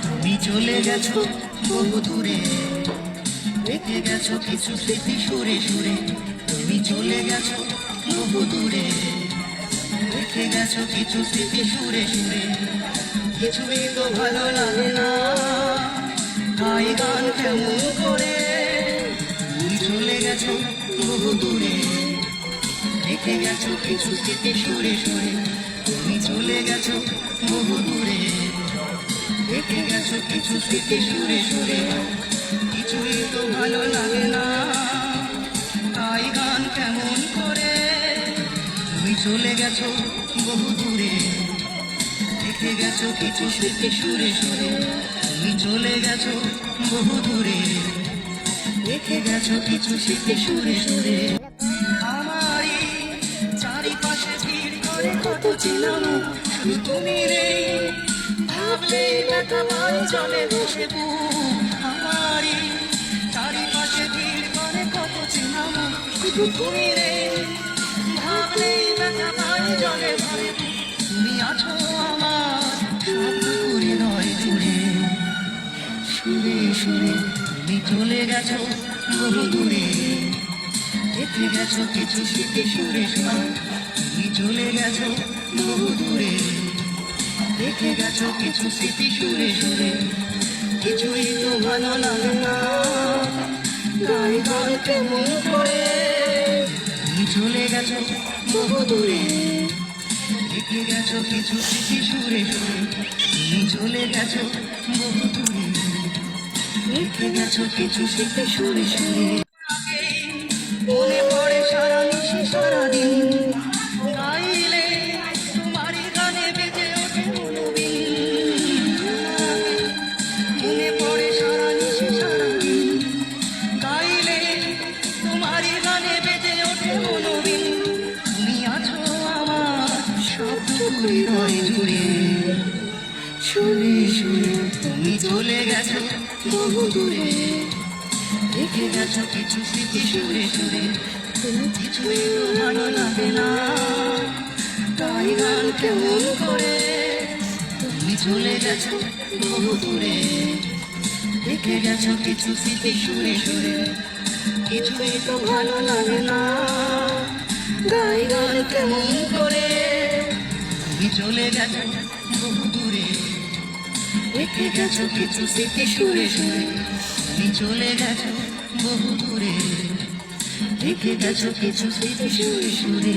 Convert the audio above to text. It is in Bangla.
তুমি চলে গেছো বহু দূরে, রেখে গেছো কিছু স্মৃতি সুরে সুরে। তুমি চলে গেছো বহু দূরে, রেখে গেছো কিছু স্মৃতি সুরে সুরে। কিছুই তো ভালো লাগে না, গাই গান কেমন করে। তুমি চলে গেছো বহু দূরে, রেখে গেছো কিছু স্মৃতি সুরে সুরে। তুমি চলে গেছো বহু দূরে, রেখে গেছো কিছু স্মৃতি সুরে সুরে। কিছুই তো ভালো লাগে না, তাই গান কেমন করে। তুমি চলে গেছো বহু দূরে, রেখে গেছো কিছু স্মৃতি সুরে সুরে। তুমি চলে গেছো বহু দূরে, রেখে গেছো কিছু স্মৃতি সুরে সুরে। আমারই চারিপাশে ভিড় করে কত ছিলাম, শুধু তুমি রে ভাবলেই ব্যথা পাই জলে বসে বুক। আমারই চারিপাশে ভিড় করে কত ছিলাম, শুধু তুমি রে ভাবলেই ব্যথা পাই জলে ভরে বুক। তুমি আছো আমার সব হৃদয় জুড়ে, সুরে সুরে। তুমি চলে গেছো বহু দূরে, রেখে গেছো কিছু স্মৃতি সুরে সুরে। তুমি চলে গেছো বহু দূরে, রেখে গেছো কিছু স্মৃতি সুরে সুরে। কিছুই তো ভালো লাগে না, গাই গান কেমন করে। তুমি চলে গেছো বহু দূরে, রেখে গেছো কিছু স্মৃতি সুরে সুরে। তুমি চলে গেছো বহু দূরে, রেখে গেছো কিছু স্মৃতি সুরে সুরে। মনে পড়ে সারা নিশি সারাদিন, গাইলে তোমারই গানে বেজে ওঠে মনোবিন। মনে পড়ে সারা নিশি সারাদিন, গাইলে তোমারই গানে বেজে ওঠে মনোবিন। তুমি আছো আমার সবটুকু হৃদয় জুড়ে, সুরে সুরে। তুমি চলে গেছো বহু দূরে, রেখে গেছো কিছু স্মৃতি সুরে সুরে। কিছুই তো ভালো লাগে না, তাই গান কেমন করে। তুমি চলে গেছো বহু দূরে, রেখে গেছো কিছু স্মৃতি সুরে সুরে। কিছুই তো ভালো লাগে না, গাই গান কেমন করে। তুমি চলে গেছো বহু দূরে, রেখে গেছো কিছু স্মৃতি সুরে সুরে। তুমি চলে গেছো বহু দূরে, রেখে গেছো কিছু স্মৃতি সুরে সুরে।